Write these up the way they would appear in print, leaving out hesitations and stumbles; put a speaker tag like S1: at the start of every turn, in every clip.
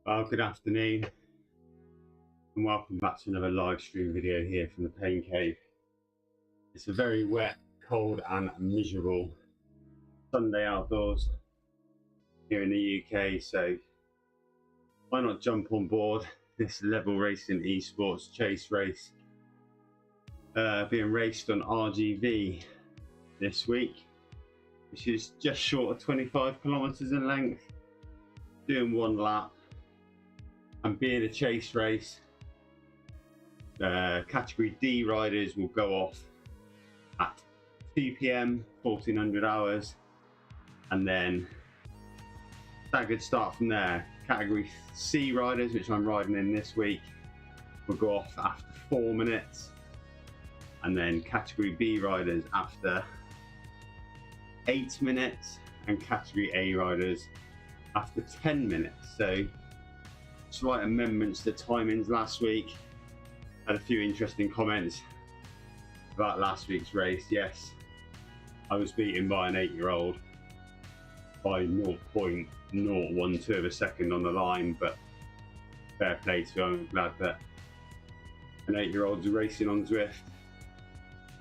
S1: Well, good afternoon and welcome back to another live stream video here from the Pain Cave. It's a very wet, cold and miserable Sunday outdoors here in the UK, so why not jump on board this level racing esports chase race being raced on R.G.V this week, which is just short of 25 kilometers in length, doing one lap. And being a chase race, category D riders will go off at 2 PM 1400 hours, and then staggered start from there. Category C riders, which I'm riding in this week, will go off after 4 minutes, and then category B riders after 8 minutes, and category A riders after 10 minutes. So slight amendments to timings last week. Had a few interesting comments about last week's race. Yes, I was beaten by an 8-year-old by 0.012 of a second on the line, but fair play to him. I'm glad that an 8-year-old's racing on Zwift.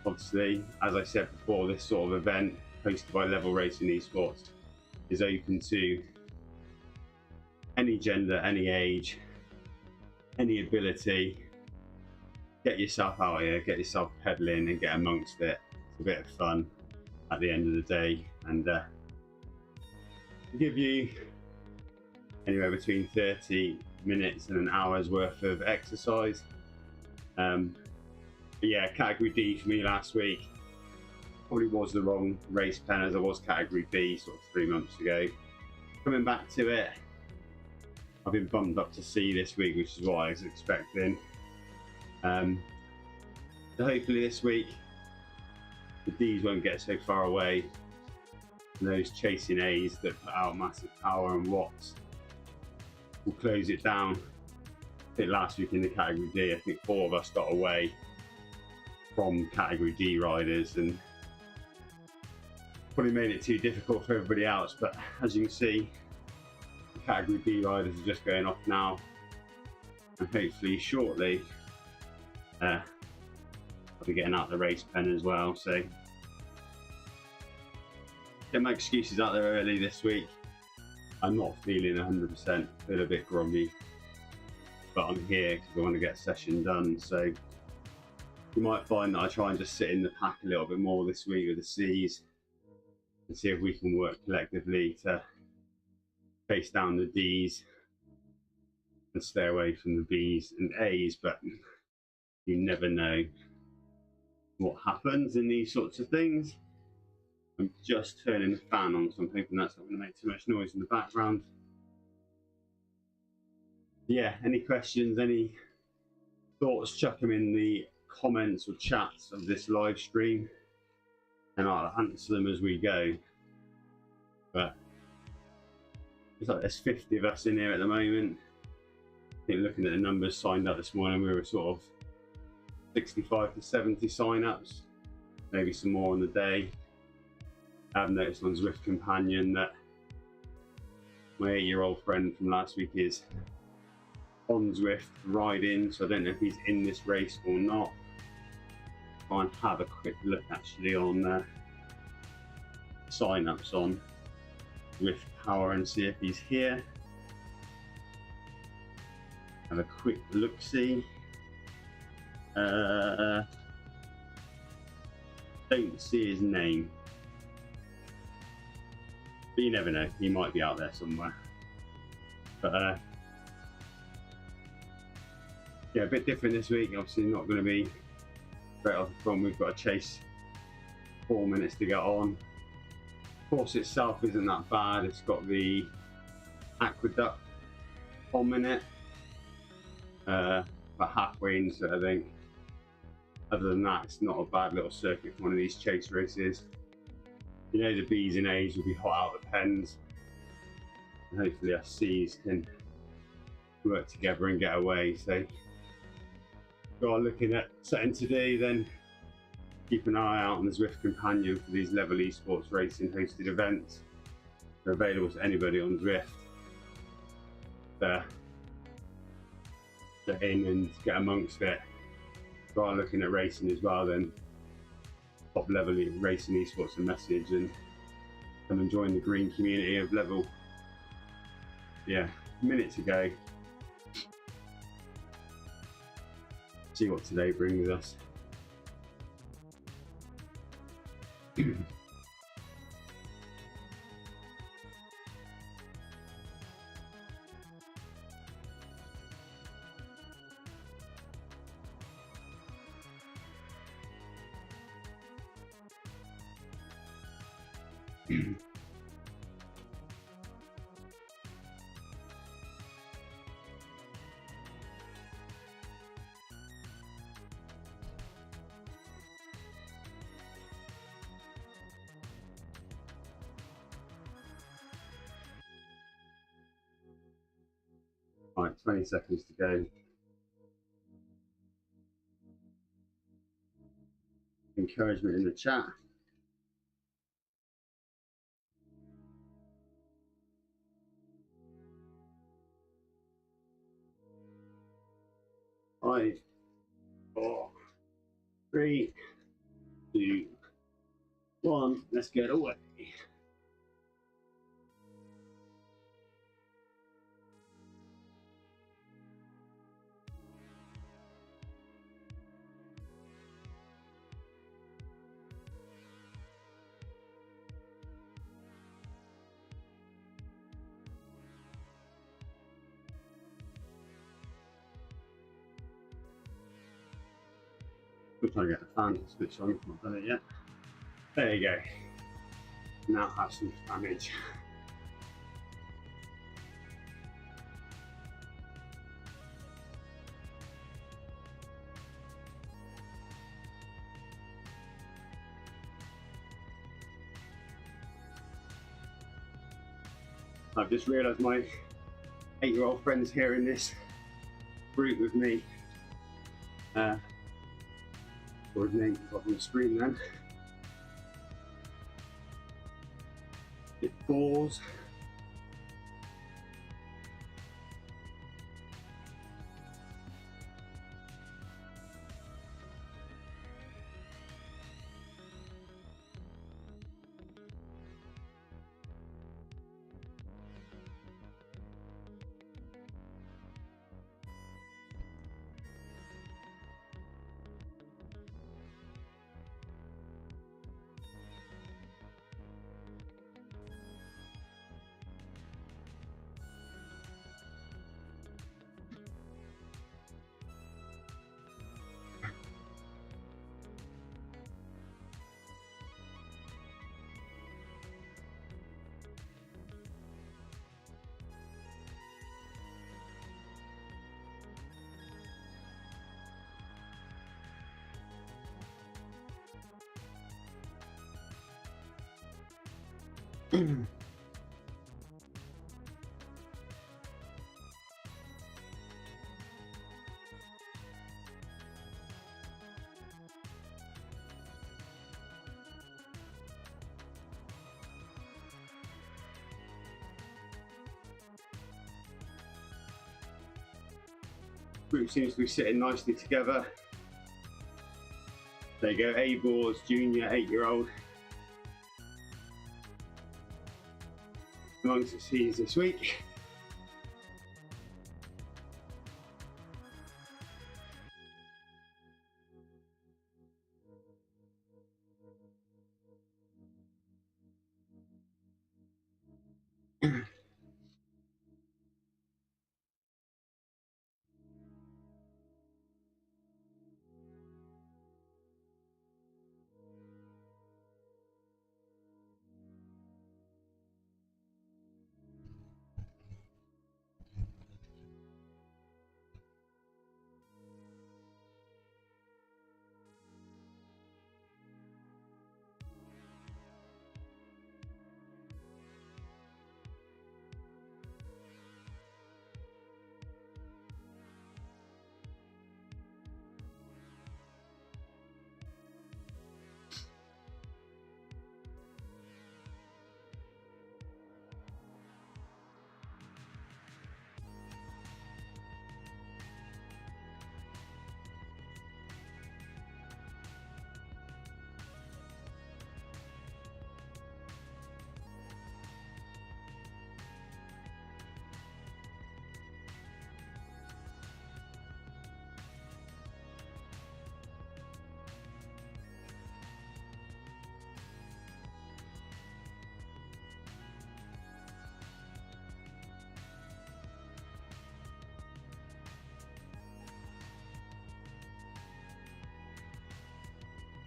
S1: Obviously, as I said before, this sort of event hosted by Level Racing Esports is open to any gender, any age, any ability. Get yourself out here, get yourself pedaling and get amongst it. It's a bit of fun at the end of the day, and give you anywhere between 30 minutes and an hour's worth of exercise. But yeah, category D for me last week probably was the wrong race pen, as I was category B sort of 3 months ago. Coming back to it, I've been bumped up to C this week, which is what I was expecting. So hopefully this week the D's won't get so far away, and those chasing A's that put out massive power and watts will close it down. I think last week in the category D, I think 4 of us got away from category D riders and probably made it too difficult for everybody else. But as you can see, category B riders are just going off now, and hopefully shortly I'll be getting out the race pen as well. So get my excuses out there early this week. I'm not feeling 100%, feel a bit groggy, but I'm here because I want to get a session done. So you might find that I try and just sit in the pack a little bit more this week with the C's and see if we can work collectively to face down the D's and stay away from the B's and A's. But you never know what happens in these sorts of things. I'm just turning the fan on, so I'm hoping that's not going to make too much noise in the background. Yeah, any questions, any thoughts, chuck them in the comments or chats of this live stream and I'll answer them as we go. But it's like there's 50 of us in here at the moment. I think looking at the numbers signed up this morning, we were sort of 65 to 70 sign-ups, maybe some more on the day. I've noticed on Zwift Companion that my 8-year-old friend from last week is on Zwift riding, so I don't know if he's in this race or not. Try and have a quick look actually on sign-ups on Zwift Power and see if he's here. Have a quick look-see. Don't see his name, but you never know, he might be out there somewhere. But yeah, a bit different this week. Obviously not going to be straight off the front. We've got to chase 4 minutes to get on. The course itself isn't that bad. It's got the aqueduct on minute, about halfway into it, I think. Other than that, it's not a bad little circuit for one of these chase races. You know, the B's and A's will be hot out the pens, and hopefully our C's can work together and get away. So if you are looking at something to do, then keep an eye out on the Zwift Companion for these Level Esports racing hosted events. They're available to anybody on Zwift. get in and get amongst it. If you are looking at racing as well, then top level racing esports a message and come and join the green community of level. Yeah, minutes ago. See what today brings us. Right, 20 seconds to go. Encouragement in the chat. Five, 4, 3, 2, 1. Let's get away. We're trying to get the fan to switch on. Not done it yet. There you go. Now have some damage. I've just realised my 8-year-old friend's here in this group with me. Or his name got on the screen then. It falls. Group seems to be sitting nicely together. There you go, A-Boards, junior, 8-year-old. Amongst the seeds this week.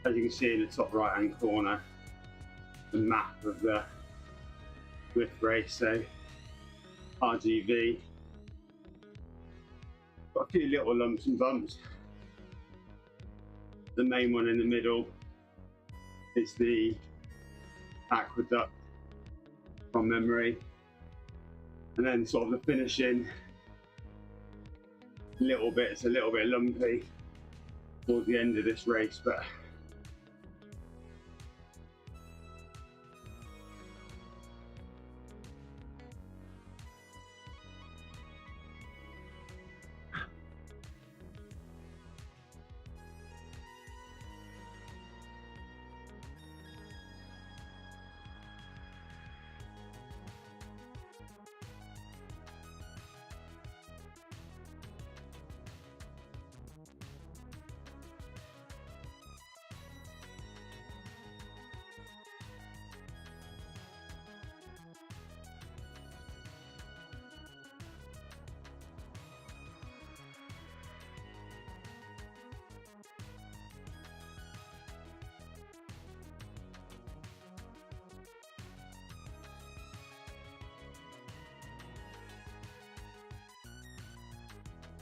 S1: As you can see in the top right hand corner, the map of the Swift race, so R.G.V. Got a few little lumps and bumps. The main one in the middle is the aqueduct from memory, and then sort of the finishing little bit, it's a little bit lumpy towards the end of this race, but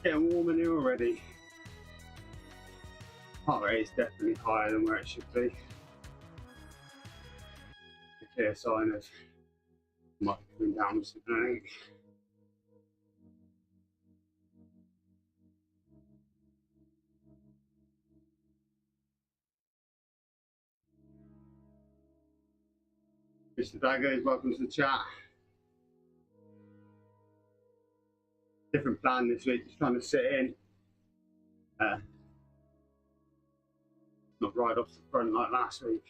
S1: getting warm in here already. Heart rate is definitely higher than where it should be. A clear sign of might be coming down or something, I think. Mr. Daggers, welcome to the chat. Different plan this week, just trying to sit in. Not right off the front like last week.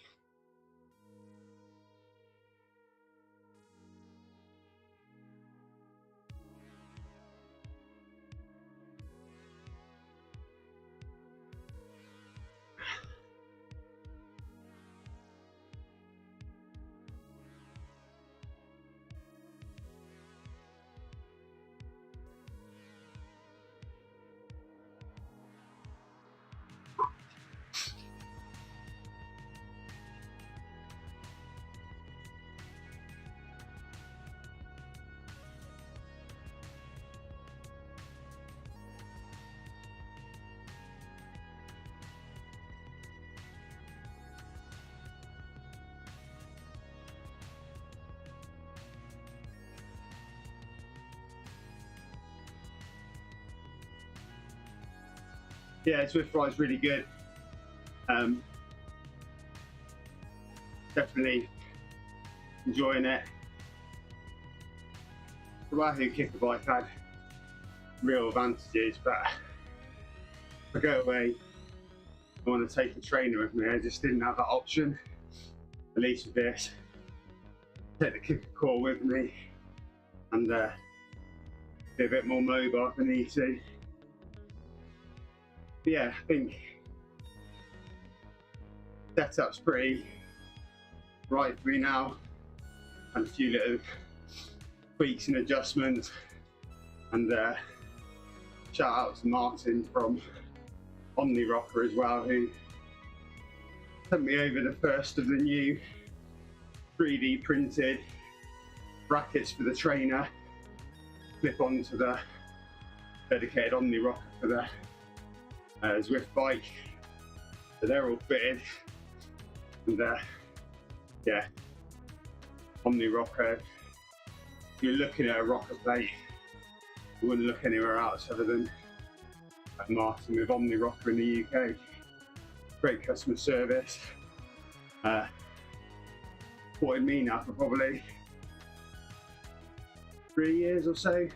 S1: Yeah, Swift ride's really good. Definitely enjoying it. The Wahoo kicker bike had real advantages, but if I go away, I want to take a trainer with me. I just didn't have that option. At least with this, take the kicker core with me and be a bit more mobile if I need to. But yeah, I think setup's pretty right for me now, and a few little tweaks and adjustments. And shout out to Martin from OmniRocker as well, who sent me over the first of the new 3D printed brackets for the trainer, clip onto the dedicated OmniRocker for the Zwift bike. So they're all fitted, and yeah, OmniRocker. If you're looking at a rocker plate, you wouldn't look anywhere else other than at Martin with OmniRocker in the UK. Great customer service. Supported me now for probably 3 years or so.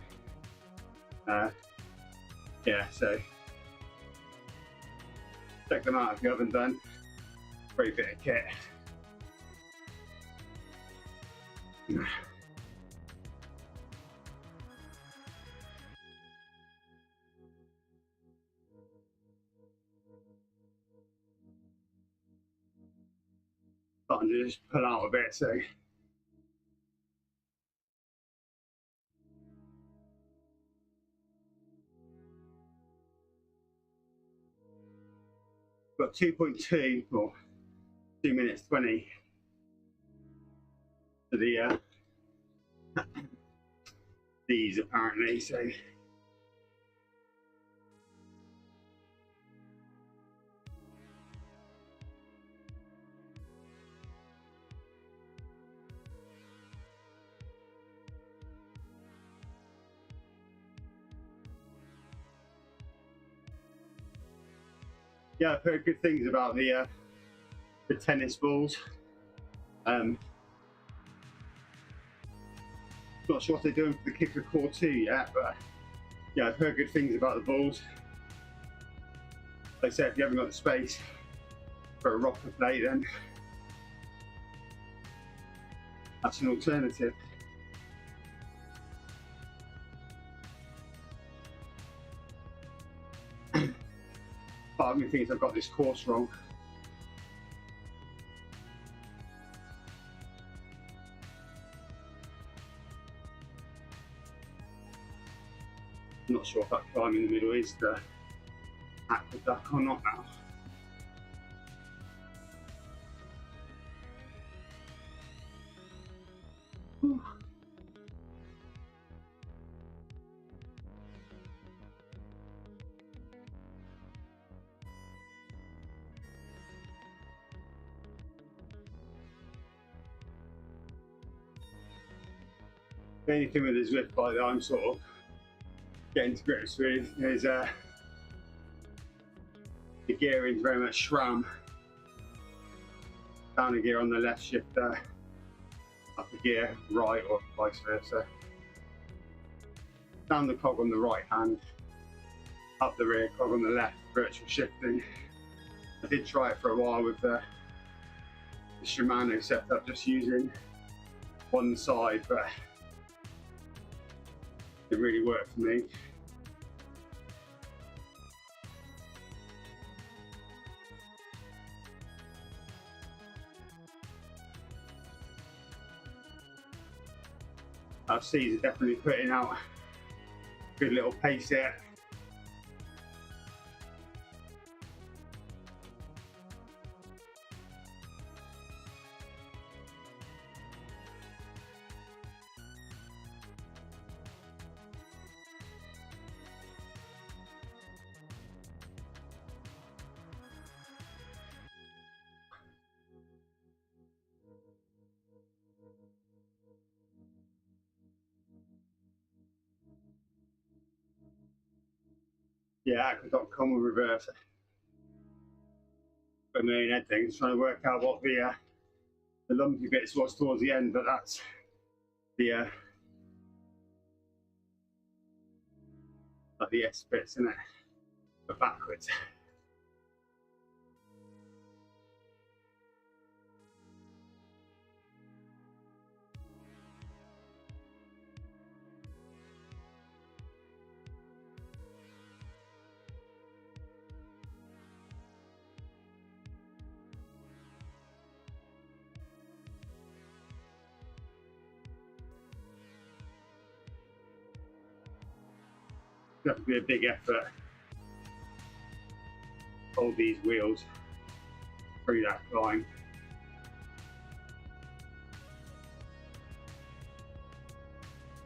S1: Yeah, so check them out if you haven't done. Great bit of kit. Starting to just pull out a bit, so got 2.2 or 2 minutes 20 for the these apparently. So yeah, I've heard good things about the tennis balls. Not sure what they're doing for the Kicker Core 2 yet, but yeah, I've heard good things about the balls. Like I said, if you haven't got the space for a rocker plate, then that's an alternative. Part of me thinks I've got this course wrong. I'm not sure if that climb in the middle is the aqueduct or not now. Whew. The only thing with the Zwift bike that I'm sort of getting to grips with is the gearing is very much SRAM. Down a gear on the left shifter, up a gear right, or vice versa. Down the cog on the right hand, up the rear cog on the left, virtual shifting. I did try it for a while with the Shimano setup, just using one side, but it really worked for me. Our C's are definitely putting out a good little pace here. Yeah, aqueduct.com will reverse it. For me and head things, trying to work out what the lumpy bits was towards the end, but that's the like the S bits, isn't it? But backwards. That would be a big effort. Hold these wheels through that climb.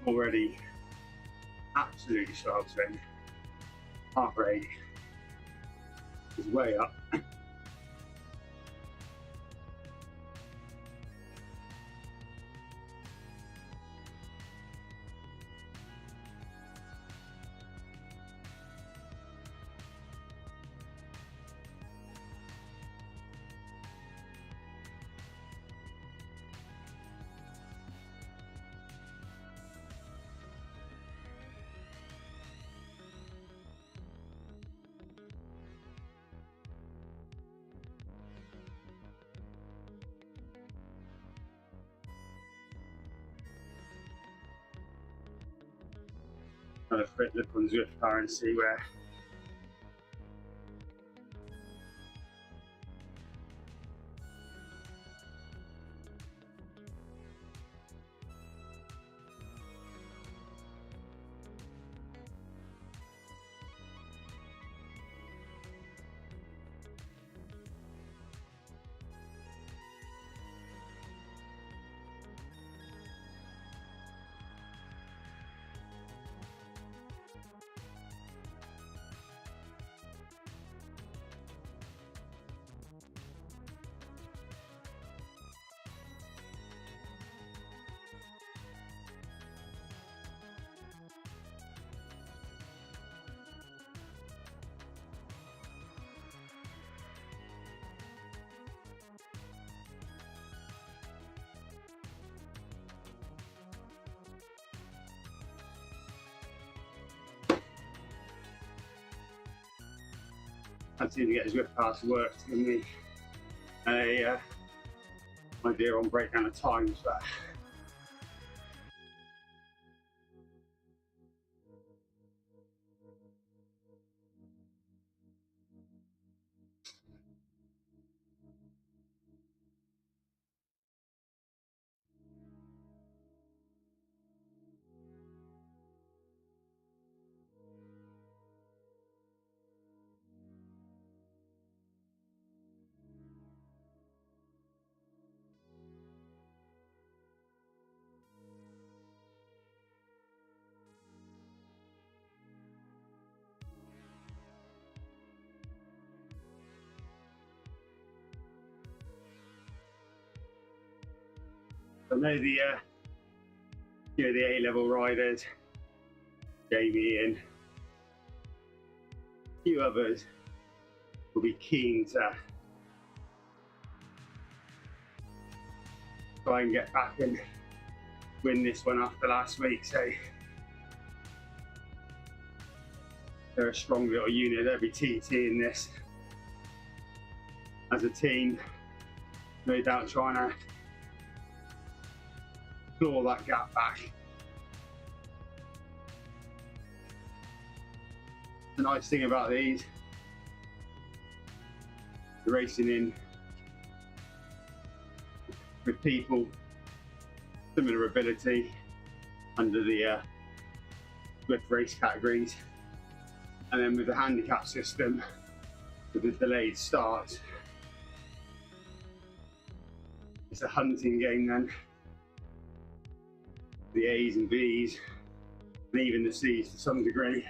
S1: Already absolutely sweltering. Heart rate is way up. Have a quick look on Zwift car and see where Can't seem to get his whip past work to give me a idea on breakdown of times, but I know the the A-level riders, Jamie and a few others, will be keen to try and get back and win this one after last week. So they're a strong little unit. They'll be TT in this as a team, no doubt trying to claw that gap back. The nice thing about these, the racing in with people similar ability under the Swift race categories, and then with the handicap system with the delayed starts, it's a hunting game then. The A's and B's and even the C's to some degree.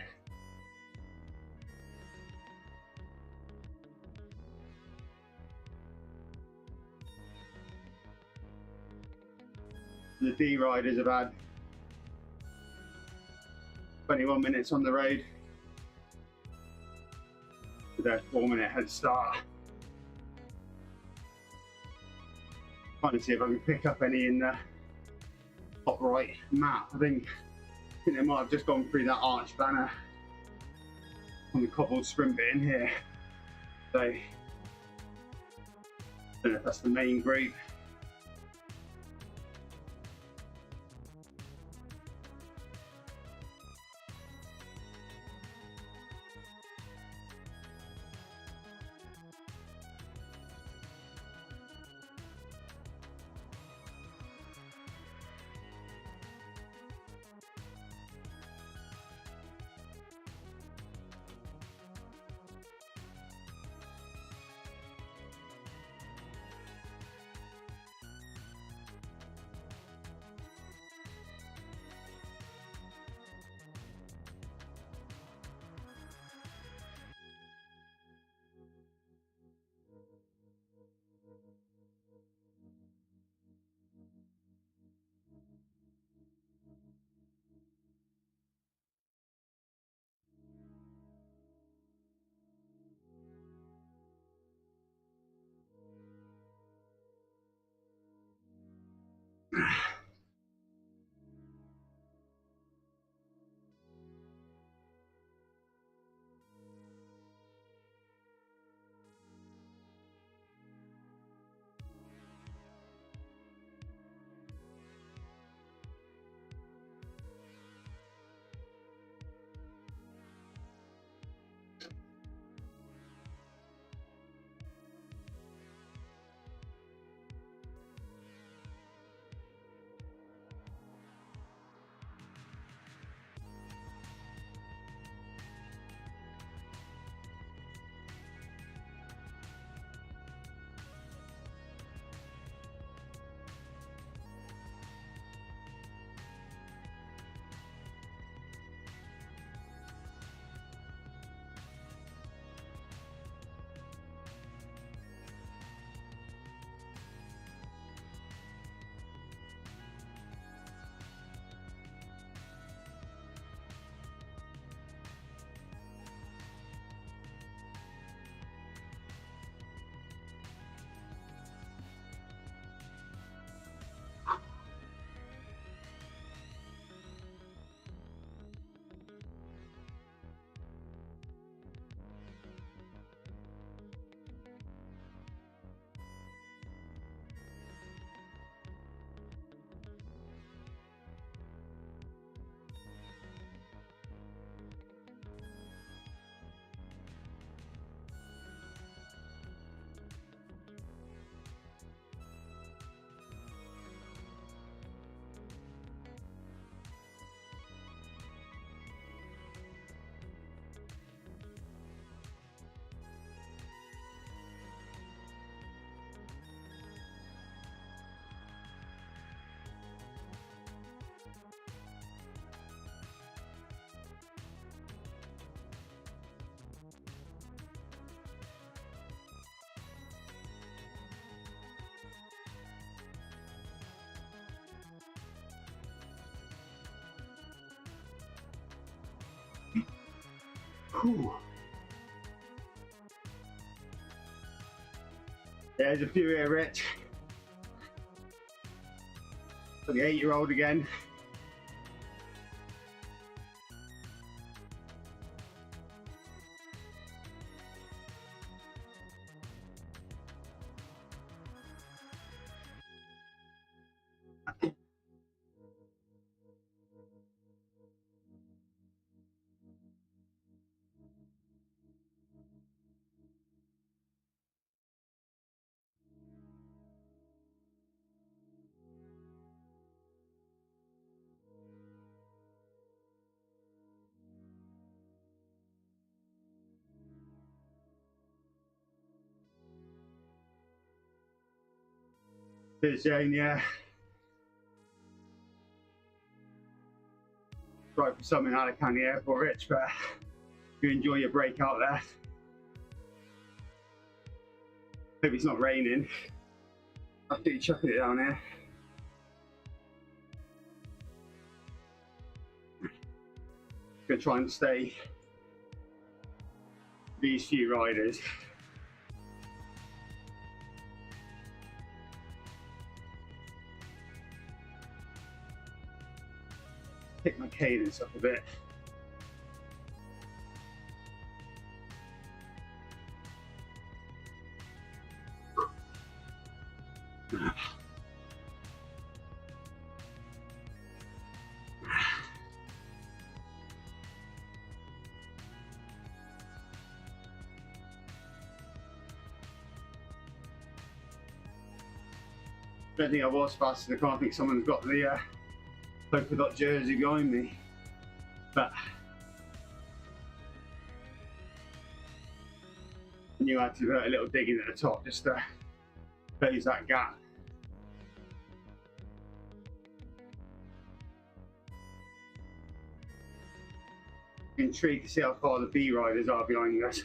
S1: The D riders have had 21 minutes on the road with their 4-minute head start. Trying to see if I can pick up any in the top right map. I think they might have just gone through that arch banner on the cobbled sprint bit in here. So I don't know if that's the main group. Whew. There's a few here, Rich. For the 8-year-old again. There's Jane, yeah. Right for something out of County Airport, Rich, but you enjoy your break out there. Hope it's not raining. Absolutely chucking it down here. Gonna try and stay these few riders. Pick my cadence up a bit. I don't think I was fast. I can't think someone's got the polka dot jersey behind me, but I knew I had to do a little digging at the top just to close that gap. Intrigued to see how far the B riders are behind us.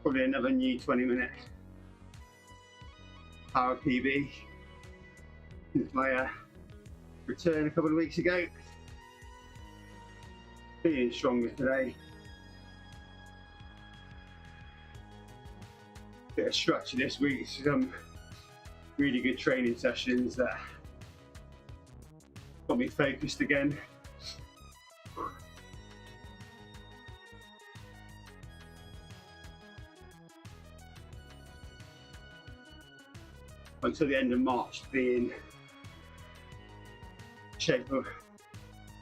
S1: Probably another new 20-minute power PB since my return a couple of weeks ago. Feeling stronger today. Bit of structure this week, some really good training sessions that got me focused again. Until the end of March to be in shape of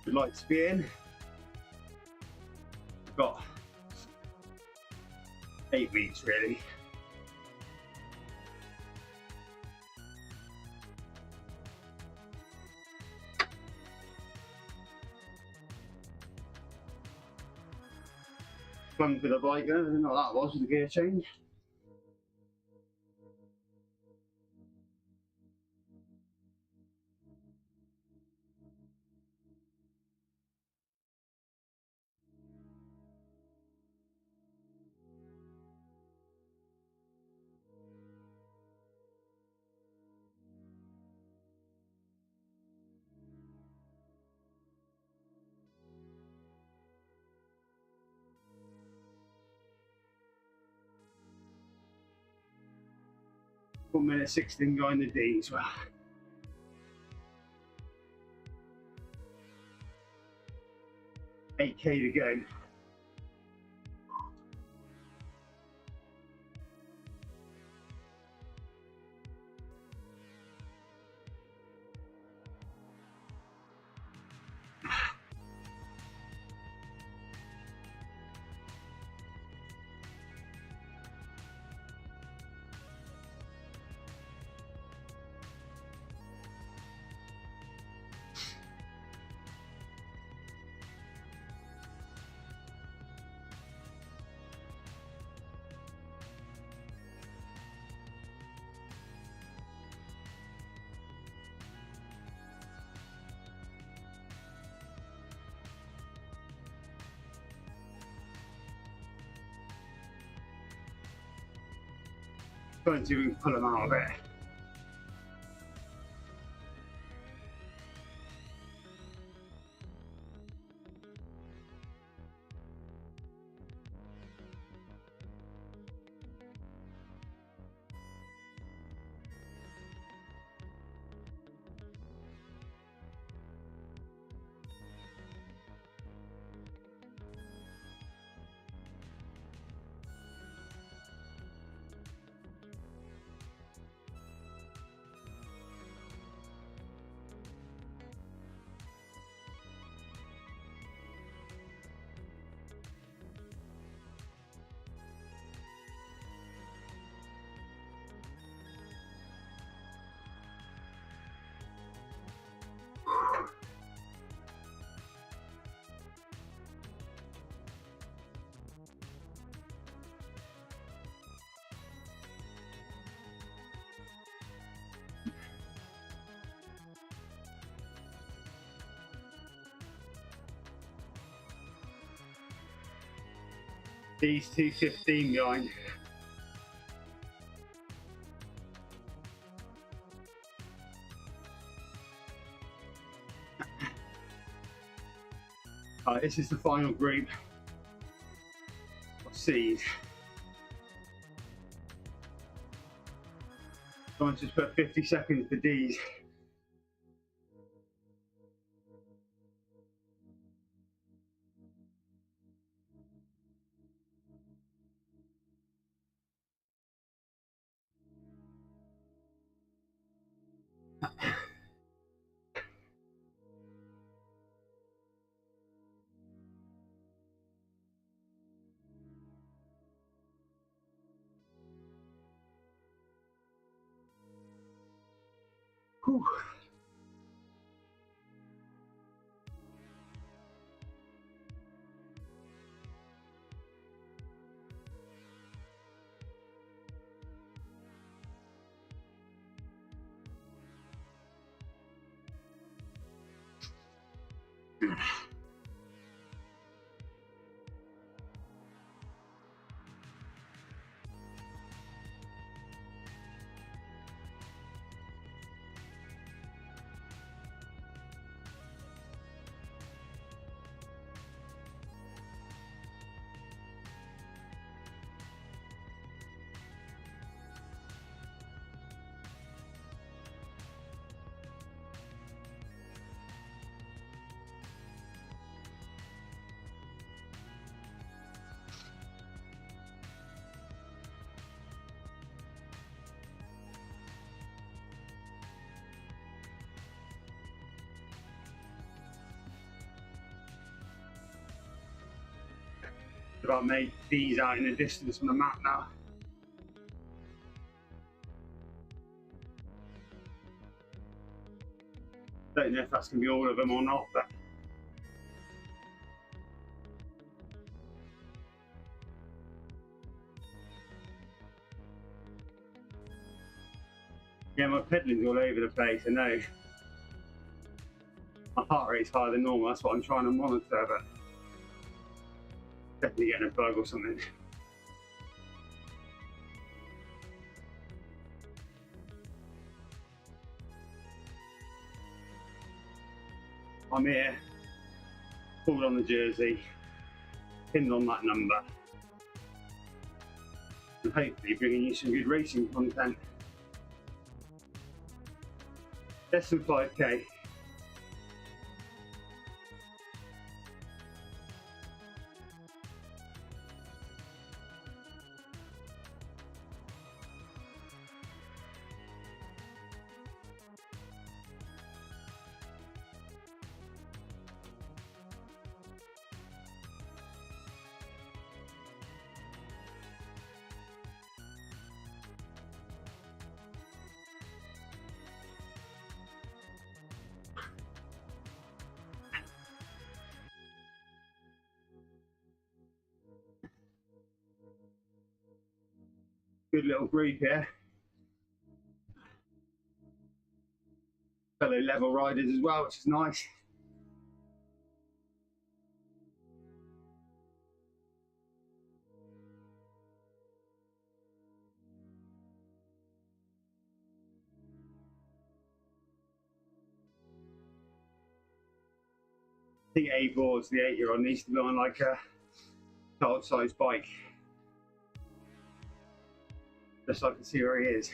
S1: I'd like to be in. I've got 8 weeks really. Fun for the bike, I don't know what that was with the gear change. One minute 16 going the D as well. $8K to go. Trying to pull them out of it. These 2:15 behind. This is the final group of C's. So I just put 50 seconds for D's. Whew. I've made these out in the distance on the map now. Don't know if that's going to be all of them or not, but yeah, my pedaling's all over the place. I know my heart rate's higher than normal. That's what I'm trying to monitor, but definitely getting a bug or something. I'm here, pulled on the jersey, pinned on that number, and hopefully bringing you some good racing content. Less than 5k. Good little group here. Fellow level riders as well, which is nice. I think A-Boards, the 8-year-old, needs to be on like a child-sized bike. Just so I can see where he is.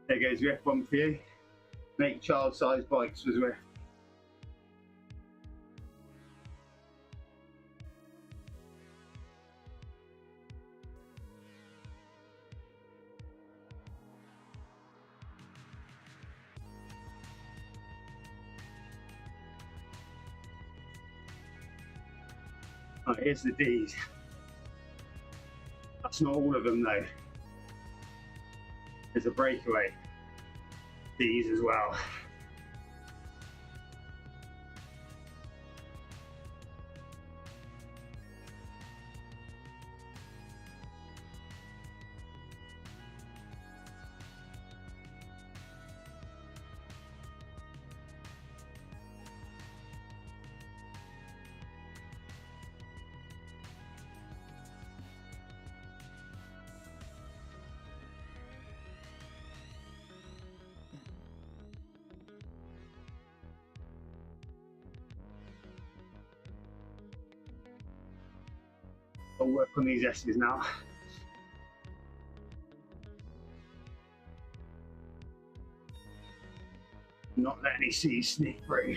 S1: There goes Riff, one for you. Make child-sized bikes with Riff. Right, here's the D's. That's not all of them though. There's a breakaway D's as well. I'll work on these S's now. Not let any C's sneak through.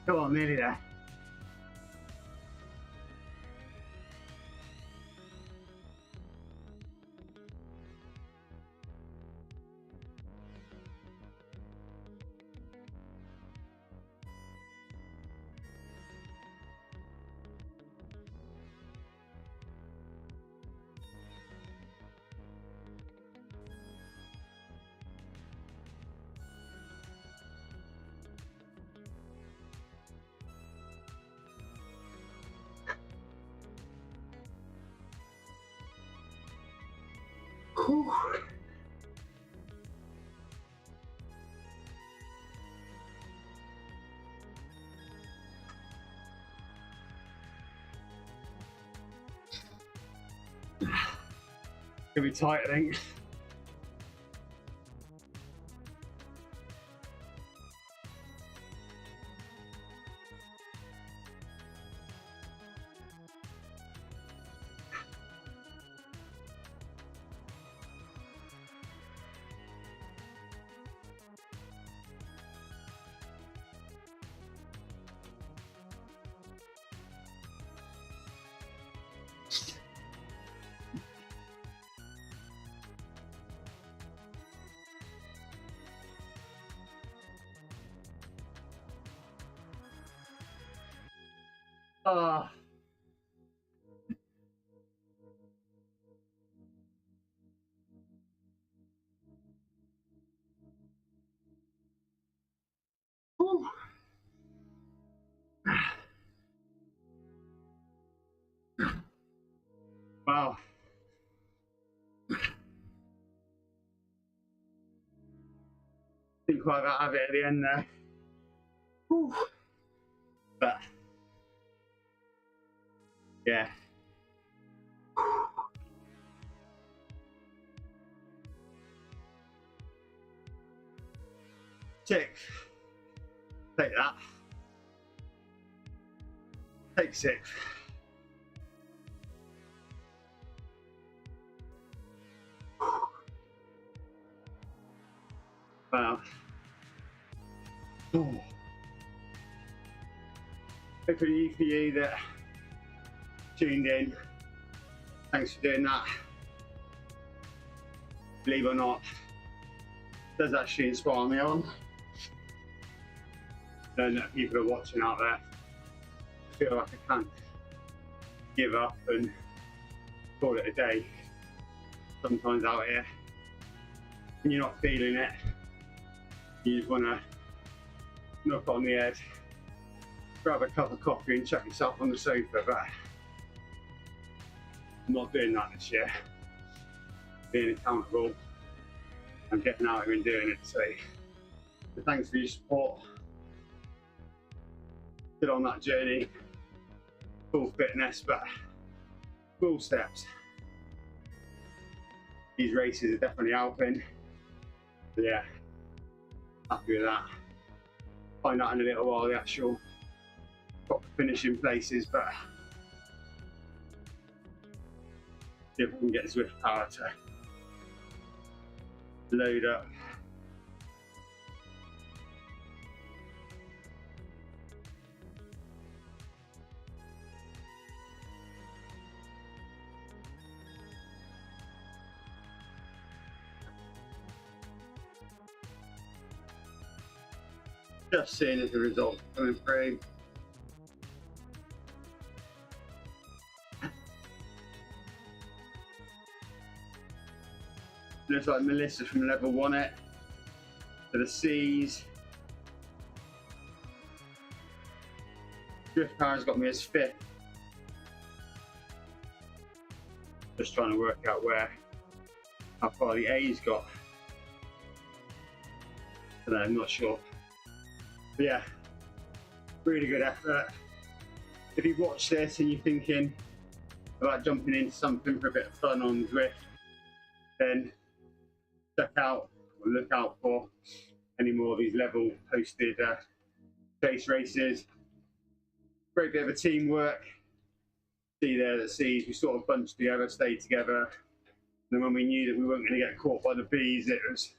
S1: Come on, nearly there. gonna be tight, I think. Ah. Whew. Wow. Didn't quite have it at the end there. Whew. But yeah. Tick. Take that. Take 6. Wow. Oh. Hopefully for you that tuned in, thanks for doing that. Believe it or not, it does actually inspire me on. Knowing that people are watching out there, I feel like I can't give up and call it a day. Sometimes out here, when you're not feeling it, you just want to knock on the head, grab a cup of coffee and chuck yourself on the sofa, but I'm not doing that this year. Being accountable and getting out here and doing it. So thanks for your support. Still on that journey, full fitness, but full steps. These races are definitely helping. But yeah, happy with that. Find out in a little while the actual proper finishing places, but see if we can get Zwift Power to load up. Just seeing if the results coming through. Looks like Melissa from level 1 it to the C's. Drift Power's got me as 5th. Just trying to work out how far the A's got. I don't know, I'm not sure. But yeah, really good effort. If you've watched this and you're thinking about jumping into something for a bit of fun on Zwift, then check out or look out for any more of these level posted chase races. Great bit of a teamwork. See there that C's, we sort of bunched together, stayed together. And then when we knew that we weren't going to get caught by the B's, it was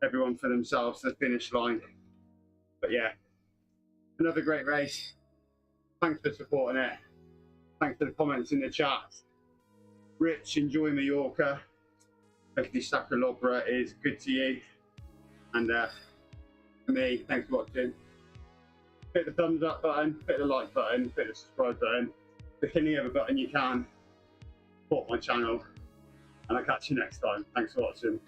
S1: everyone for themselves to the finish line. But yeah, another great race. Thanks for supporting it. Thanks for the comments in the chat. Rich, enjoy Mallorca. Hopefully Syco-list is good to you. And for me, thanks for watching. Hit the thumbs up button, hit the like button, hit the subscribe button. Click any other button you can. Support my channel. And I'll catch you next time. Thanks for watching.